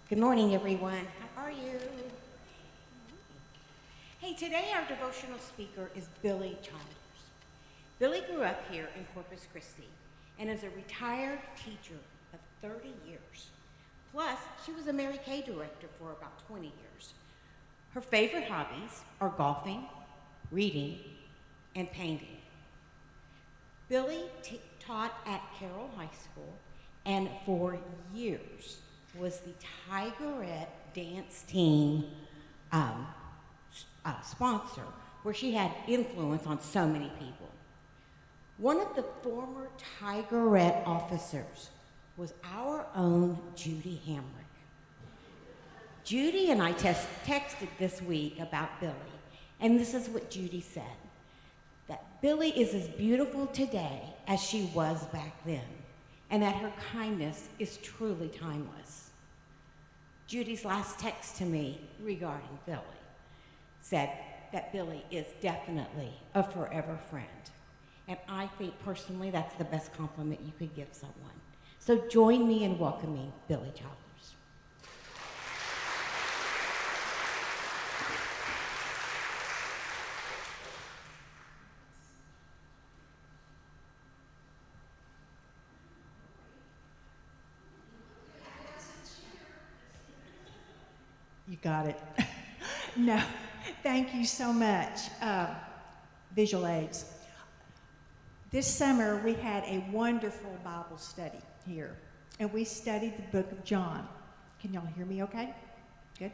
Good morning, everyone. How are you? Hey, today our devotional speaker is Billie Childers. Billie grew up here in Corpus Christi and is a retired teacher of 30 years. Plus, she was a Mary Kay director for about 20 years. Her favorite hobbies are golfing, reading, and painting. Billie taught at Carroll High School and for years was the Tigerette dance team sponsor, where she had influence on so many people. One of the former Tigerette officers was our own Judy Hamrick. Judy and I texted this week about Billie, and this is what Judy said, that Billie is as beautiful today as she was back then, and that her kindness is truly timeless. Judy's last text to me regarding Billie said that Billie is definitely a forever friend. And I think personally that's the best compliment you could give someone. So join me in welcoming Billie Childers. You got it. No, thank you so much, visual aids. This summer, we had a wonderful Bible study here, and we studied the book of John. Can y'all hear me okay? Good.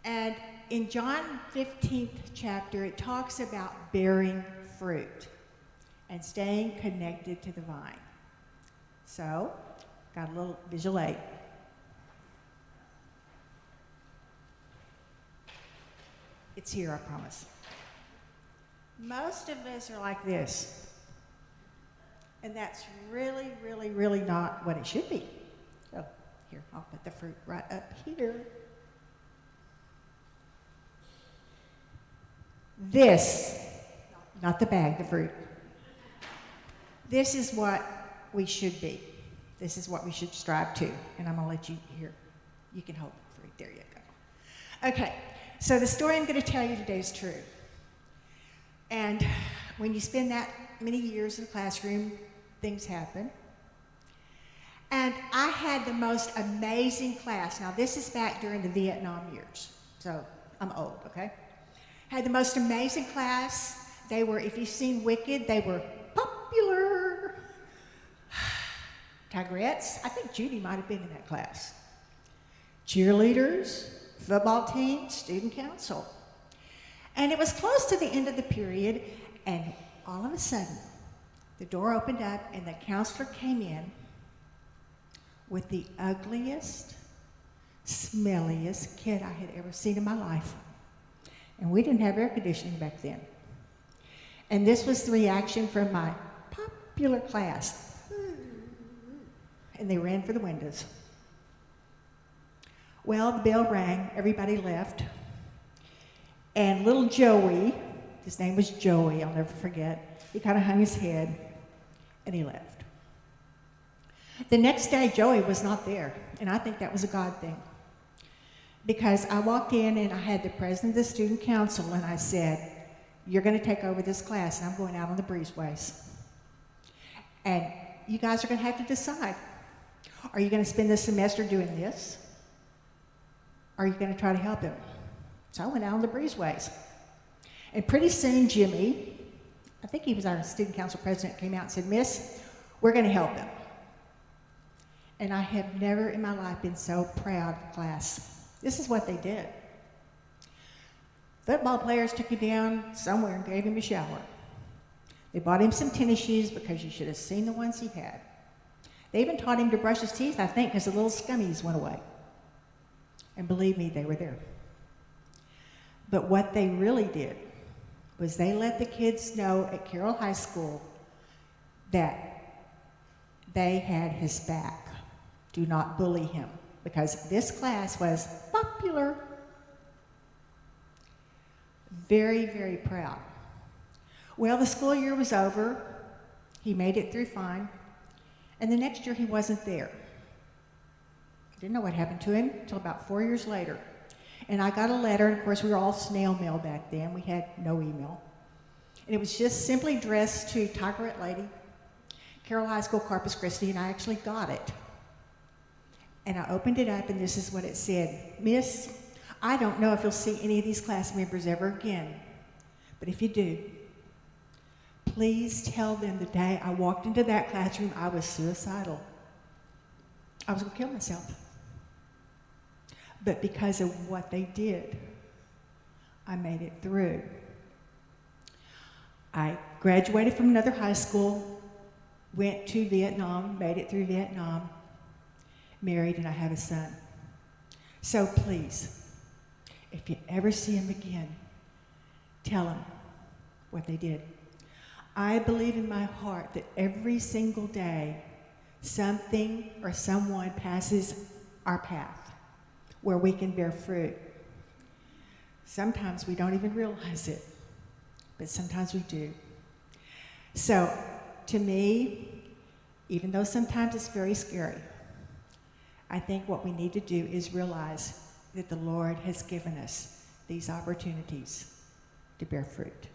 And in John 15th chapter, it talks about bearing fruit and staying connected to the vine. So, got a little visual aid. It's here, I promise. Most of us are like this. And that's really, really, really not what it should be. So, here, I'll put the fruit right up here. This, not the bag, the fruit. This is what we should be. This is what we should strive to. And I'm going to let you here. You can hold the fruit. There you go. Okay. So the story I'm going to tell you today is true. And when you spend that many years in the classroom, things happen. And I had the most amazing class. Now, this is back during the Vietnam years. So I'm old, okay? Had the most amazing class. They were, if you've seen Wicked, they were popular. Tigrettes, I think Judy might have been in that class. Cheerleaders, football team, student council. And it was close to the end of the period, and all of a sudden, the door opened up, and the counselor came in with the ugliest, smelliest kid I had ever seen in my life. And we didn't have air conditioning back then. And this was the reaction from my popular class. And they ran for the windows. Well, the bell rang, everybody left, and little Joey, his name was Joey, I'll never forget, he kind of hung his head, and he left. The next day, Joey was not there, and I think that was a God thing, because I walked in and I had the president of the student council, and I said, you're going to take over this class, and I'm going out on the breezeways. And you guys are going to have to decide. Are you going to spend the semester doing this? Are you going to try to help him? So I went out on the breezeways. And pretty soon, Jimmy, I think he was our student council president, came out and said, Miss, we're going to help him. And I have never in my life been so proud of the class. This is what they did. Football players took him down somewhere and gave him a shower. They bought him some tennis shoes because you should have seen the ones he had. They even taught him to brush his teeth, I think, because the little scummies went away. And believe me, they were there. But what they really did was they let the kids know at Carroll High School that they had his back. Do not bully him, because this class was popular. Very, very proud. Well, the school year was over. He made it through fine. And the next year he wasn't there. Didn't know what happened to him until about 4 years later. And I got a letter, and of course we were all snail mail back then. We had no email. And it was just simply addressed to Tigerette Lady, Carroll High School, Corpus Christi, and I actually got it. And I opened it up, and this is what it said. Miss, I don't know if you'll see any of these class members ever again, but if you do, please tell them the day I walked into that classroom, I was suicidal. I was going to kill myself. But because of what they did, I made it through. I graduated from another high school, went to Vietnam, made it through Vietnam, married, and I have a son. So please, if you ever see him again, tell him what they did. I believe in my heart that every single day, something or someone passes our path where we can bear fruit. Sometimes we don't even realize it, but sometimes we do. So, to me, even though sometimes it's very scary, I think what we need to do is realize that the Lord has given us these opportunities to bear fruit.